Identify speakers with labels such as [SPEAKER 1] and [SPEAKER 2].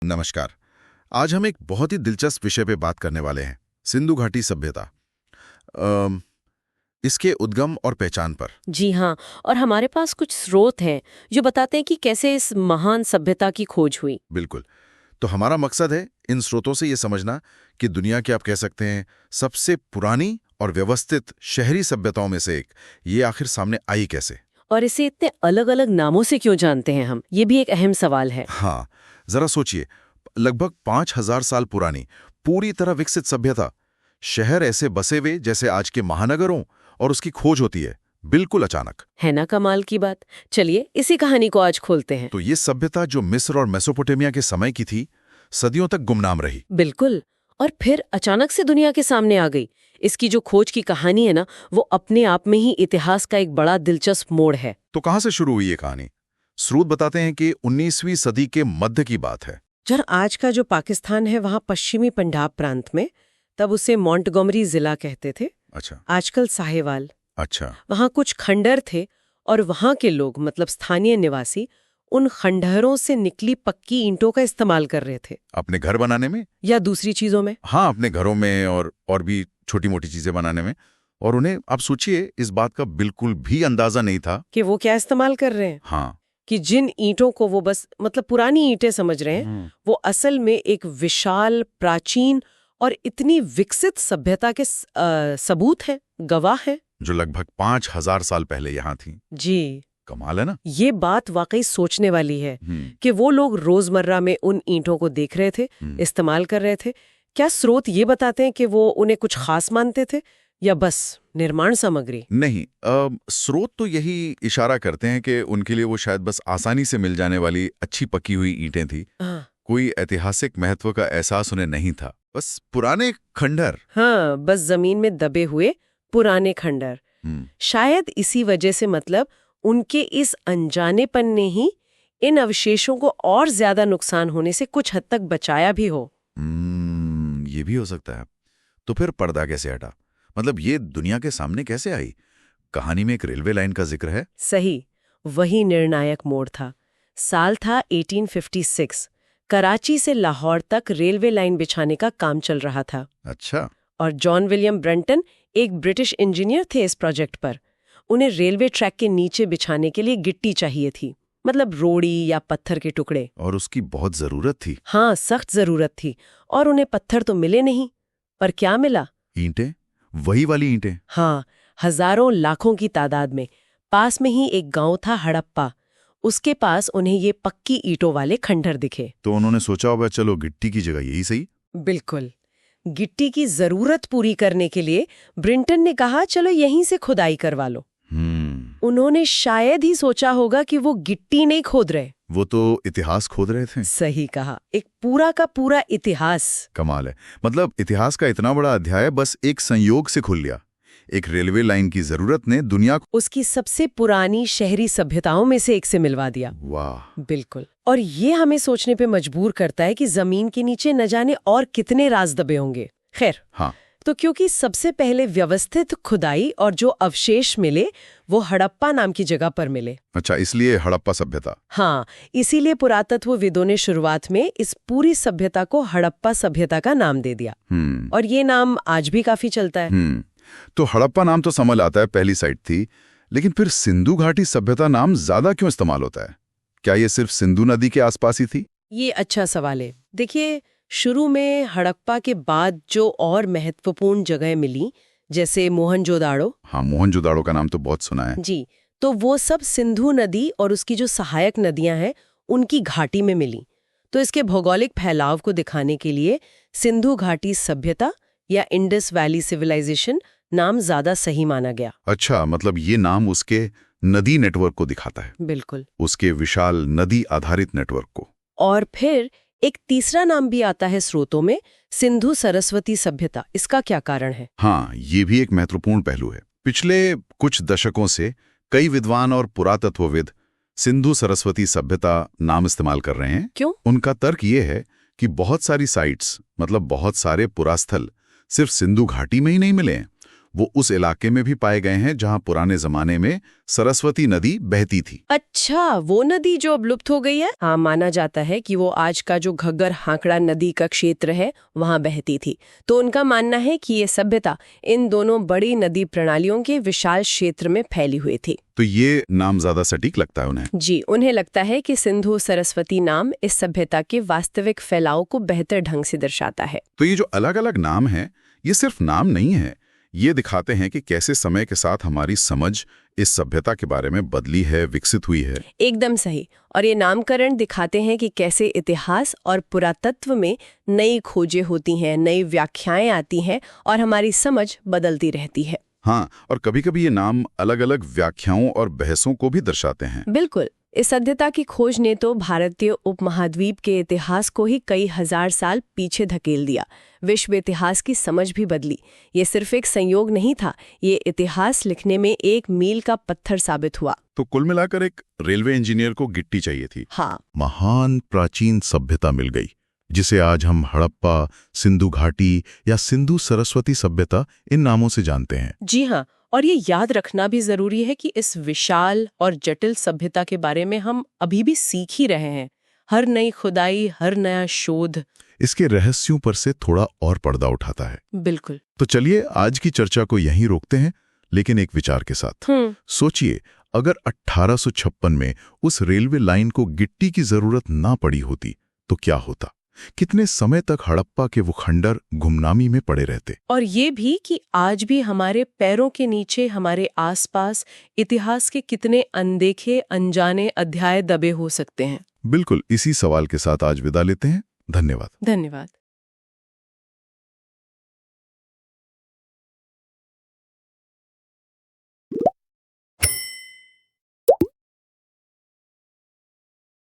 [SPEAKER 1] नमस्कार। आज हम एक बहुत ही दिलचस्प विषय पे बात करने वाले हैं, सिंधु घाटी सभ्यता। अम, इसके उद्गम और पहचान पर।
[SPEAKER 2] जी हाँ। और हमारे पास कुछ स्रोत हैं जो बताते हैं कि कैसे इस महान सभ्यता की खोज हुई।
[SPEAKER 1] बिल्कुल। तो हमारा मकसद है इन स्रोतों से ये समझना कि दुनिया की आप कह सकते हैं सबसे पुरानी और व्यवस्थित शहरी सभ्यताओं में से एक ये आखिर सामने आई कैसे।
[SPEAKER 2] और इसे इतने अलग अलग नामों से क्यों जानते हैं हम, ये भी एक अहम सवाल है।
[SPEAKER 1] हाँ, जरा सोचिए, लगभग 5000 साल पुरानी पूरी तरह विकसित सभ्यता, शहर ऐसे बसे हुए जैसे आज के महानगरों, और उसकी खोज होती है बिल्कुल अचानक।
[SPEAKER 2] है ना कमाल की बात। चलिए इसी कहानी को आज खोलते हैं।
[SPEAKER 1] तो ये सभ्यता जो मिस्र और मेसोपोटामिया के समय की थी, सदियों तक गुमनाम रही।
[SPEAKER 2] बिल्कुल। और फिर अचानक से दुनिया के सामने आ गई। इसकी जो खोज की कहानी है ना, वो अपने आप में ही इतिहास का एक बड़ा दिलचस्प मोड़ है।
[SPEAKER 1] तो कहां से शुरू हुई ये कहानी? स्रोत बताते हैं कि 19वीं सदी के मध्य की बात है।
[SPEAKER 2] जब आज का जो पाकिस्तान है वहाँ पश्चिमी पंजाब प्रांत में, तब उसे मोंटगोमरी जिला कहते थे,
[SPEAKER 1] अच्छा
[SPEAKER 2] आजकल साहेवाल।
[SPEAKER 1] अच्छा।
[SPEAKER 2] वहाँ कुछ खंडर थे और वहाँ के लोग मतलब स्थानीय निवासी उन खंडहरों से निकली पक्की ईंटों का इस्तेमाल कर रहे थे।
[SPEAKER 1] अपने घर बनाने में
[SPEAKER 2] या दूसरी चीजों में।
[SPEAKER 1] हाँ, अपने घरों में और भी छोटी मोटी चीजें बनाने में। और उन्हें आप सोचिए, इस बात का बिल्कुल भी अंदाजा नहीं था
[SPEAKER 2] कि वो क्या इस्तेमाल कर रहे हैं।
[SPEAKER 1] हाँ,
[SPEAKER 2] कि जिन ईंटों को वो बस मतलब पुरानी ईंटें समझ रहे हैं, वो असल में एक विशाल, प्राचीन और इतनी विकसित सभ्यता के सबूत हैं, गवाह हैं।
[SPEAKER 1] जो लगभग 5000 साल पहले यहाँ थी।
[SPEAKER 2] जी।
[SPEAKER 1] कमाल है ना।
[SPEAKER 2] ये बात वाकई सोचने वाली है कि वो लोग रोजमर्रा में उन ईंटों को देख रहे थे, इस्तेमाल कर रहे थे। क्या स्रोत ये बताते हैं कि वो उन्हें कुछ खास मानते थे या बस निर्माण सामग्री?
[SPEAKER 1] नहीं, स्रोत तो यही इशारा करते हैं कि उनके लिए वो शायद बस आसानी से मिल जाने वाली अच्छी पकी हुई ईंटें थी। कोई ऐतिहासिक महत्व का एहसास उन्हें नहीं था, बस पुराने खंडर।
[SPEAKER 2] हाँ, बस जमीन में दबे हुए पुराने खंडर। शायद इसी वजह से मतलब उनके इस अनजानेपन ने ही इन अवशेषों को और ज्यादा नुकसान होने से कुछ हद तक बचाया भी हो।
[SPEAKER 1] ये भी हो सकता है। तो फिर पर्दा कैसे हटा? मतलब ये दुनिया के सामने कैसे आई? कहानी में एक रेलवे लाइन का जिक्र है।
[SPEAKER 2] सही, वही निर्णायक मोड़ था। साल था 1856। कराची से लाहौर तक रेलवे लाइन बिछाने का काम चल रहा था।
[SPEAKER 1] अच्छा।
[SPEAKER 2] और जॉन विलियम ब्रेंटन एक ब्रिटिश इंजीनियर थे इस प्रोजेक्ट पर। उन्हें रेलवे ट्रैक के नीचे बिछाने के लिए गिट्टी चाहिए थी, मतलब रोड़ी या पत्थर के टुकड़े।
[SPEAKER 1] और उसकी बहुत जरूरत थी।
[SPEAKER 2] हाँ, सख्त जरूरत थी। और उन्हें पत्थर तो मिले नहीं, पर क्या मिला?
[SPEAKER 1] ईंटें, वही वाली ईंटें।
[SPEAKER 2] हाँ, हजारों लाखों की तादाद में। पास में ही एक गांव था हड़प्पा, उसके पास उन्हें ये पक्की ईंटों वाले खंडहर दिखे।
[SPEAKER 1] तो उन्होंने सोचा होगा चलो गिट्टी की जगह यही सही।
[SPEAKER 2] बिल्कुल। गिट्टी की जरूरत पूरी करने के लिए ब्रिंटन ने कहा चलो यहीं से खुदाई करवा लो। उन्होंने शायद ही सोचा होगा कि वो गिट्टी नहीं खोद रहे,
[SPEAKER 1] वो तो इतिहास खोद रहे थे।
[SPEAKER 2] सही कहा, एक पूरा का पूरा इतिहास।
[SPEAKER 1] कमाल है। मतलब इतिहास का इतना बड़ा अध्याय बस एक संयोग से खुल गया। एक रेलवे लाइन की जरूरत ने दुनिया को
[SPEAKER 2] उसकी सबसे पुरानी शहरी सभ्यताओं में से एक से मिलवा दिया।
[SPEAKER 1] वाह।
[SPEAKER 2] बिल्कुल। और ये हमें सोचने पे मजबूर करता है कि जमीन के नीचे न जाने और कितने राज दबे होंगे। खैर,
[SPEAKER 1] हाँ,
[SPEAKER 2] तो क्योंकि सबसे पहले व्यवस्थित खुदाई और जो अवशेष मिले वो हड़प्पा नाम की जगह पर मिले।
[SPEAKER 1] अच्छा, इसलिए हड़प्पा सभ्यता।
[SPEAKER 2] हाँ, इसीलिए पुरातत्वविदों ने शुरुआत में इस पूरी सभ्यता को हड़प्पा सभ्यता का नाम दे दिया। और ये नाम आज भी काफी चलता है।
[SPEAKER 1] तो हड़प्पा नाम तो समझ आता है, पहली साइट थी। लेकिन फिर सिंधु घाटी सभ्यता नाम ज्यादा क्यों इस्तेमाल होता है? क्या ये सिर्फ सिंधु नदी के आसपास ही थी?
[SPEAKER 2] ये अच्छा सवाल है। देखिए, शुरू में हड़प्पा के बाद जो और महत्वपूर्ण जगह मिली, जैसे मोहनजोदाड़ो।
[SPEAKER 1] हाँ, मोहनजोदाड़ो का नाम तो बहुत सुना है
[SPEAKER 2] जी। तो वो सब सिंधु नदी और उसकी जो सहायक नदियां हैं उनकी घाटी में मिली। तो इसके भौगोलिक फैलाव को दिखाने के लिए सिंधु घाटी सभ्यता या इंडस वैली सिविलाइजेशन नाम ज्यादा सही माना गया।
[SPEAKER 1] अच्छा, मतलब ये नाम उसके नदी नेटवर्क को दिखाता है।
[SPEAKER 2] बिल्कुल।
[SPEAKER 1] उसके विशाल नदी आधारित नेटवर्क को।
[SPEAKER 2] और फिर एक तीसरा नाम भी आता है स्रोतों में, सिंधु सरस्वती सभ्यता। इसका क्या कारण है?
[SPEAKER 1] हाँ, ये भी एक महत्वपूर्ण पहलू है। पिछले कुछ दशकों से कई विद्वान और पुरातत्वविद सिंधु सरस्वती सभ्यता नाम इस्तेमाल कर रहे हैं।
[SPEAKER 2] क्यों?
[SPEAKER 1] उनका तर्क ये है कि बहुत सारी साइट्स, मतलब बहुत सारे पुरास्थल सिर्फ सिंधु घाटी में ही नहीं मिले हैं, वो उस इलाके में भी पाए गए हैं जहां पुराने जमाने में सरस्वती नदी बहती थी।
[SPEAKER 2] अच्छा, वो नदी जो अब लुप्त हो गई है? हाँ, माना जाता है कि वो आज का जो घग्गर हाकड़ा नदी का क्षेत्र है वहां बहती थी। तो उनका मानना है कि ये सभ्यता इन दोनों बड़ी नदी प्रणालियों के विशाल क्षेत्र में फैली हुई थी।
[SPEAKER 1] तो ये नाम ज्यादा सटीक लगता है उन्हें।
[SPEAKER 2] जी, उन्हें लगता है कि सिंधु सरस्वती नाम इस सभ्यता के वास्तविक फैलाव को बेहतर ढंग से दर्शाता है।
[SPEAKER 1] तो ये जो अलग अलग नाम हैं, ये सिर्फ नाम नहीं है, ये दिखाते हैं कि कैसे समय के साथ हमारी समझ इस सभ्यता के बारे में बदली है, विकसित हुई है।
[SPEAKER 2] एकदम सही। और ये नामकरण दिखाते हैं कि कैसे इतिहास और पुरातत्व में नई खोजें होती हैं, नई व्याख्याएं आती हैं और हमारी समझ बदलती रहती है।
[SPEAKER 1] हाँ, और कभी-कभी ये नाम अलग-अलग व्याख्याओं और बहसों को भी दर्शाते हैं।
[SPEAKER 2] बिल्कुल। इस सभ्यता की खोज ने तो भारतीय उपमहाद्वीप के इतिहास को ही कई हजार साल पीछे धकेल दिया। विश्व इतिहास की समझ भी बदली। ये सिर्फ एक संयोग नहीं था, ये इतिहास लिखने में एक मील का पत्थर साबित हुआ।
[SPEAKER 1] तो कुल मिलाकर एक रेलवे इंजीनियर को गिट्टी चाहिए थी।
[SPEAKER 2] हाँ,
[SPEAKER 1] महान प्राचीन सभ्यता मिल गई, जिसे आज हम हड़प्पा, सिंधु घाटी या सिंधु सरस्वती सभ्यता इन नामों से जानते हैं।
[SPEAKER 2] जी हाँ। और ये याद रखना भी जरूरी है कि इस विशाल और जटिल सभ्यता के बारे में हम अभी भी सीख ही रहे हैं। हर नई खुदाई, हर नया शोध
[SPEAKER 1] इसके रहस्यों पर से थोड़ा और पर्दा उठाता है।
[SPEAKER 2] बिल्कुल।
[SPEAKER 1] तो चलिए आज की चर्चा को यहीं रोकते हैं, लेकिन एक विचार के साथ। सोचिए, अगर 1856 में उस रेलवे लाइन को गिट्टी की जरूरत ना पड़ी होती तो क्या होता? कितने समय तक हड़प्पा के वो खंडर गुमनामी में पड़े रहते?
[SPEAKER 2] और ये भी कि आज भी हमारे पैरों के नीचे, हमारे आसपास इतिहास के कितने अनदेखे, अनजाने अध्याय दबे हो सकते हैं।
[SPEAKER 1] बिल्कुल, इसी सवाल के साथ आज विदा लेते हैं। धन्यवाद।
[SPEAKER 2] धन्यवाद।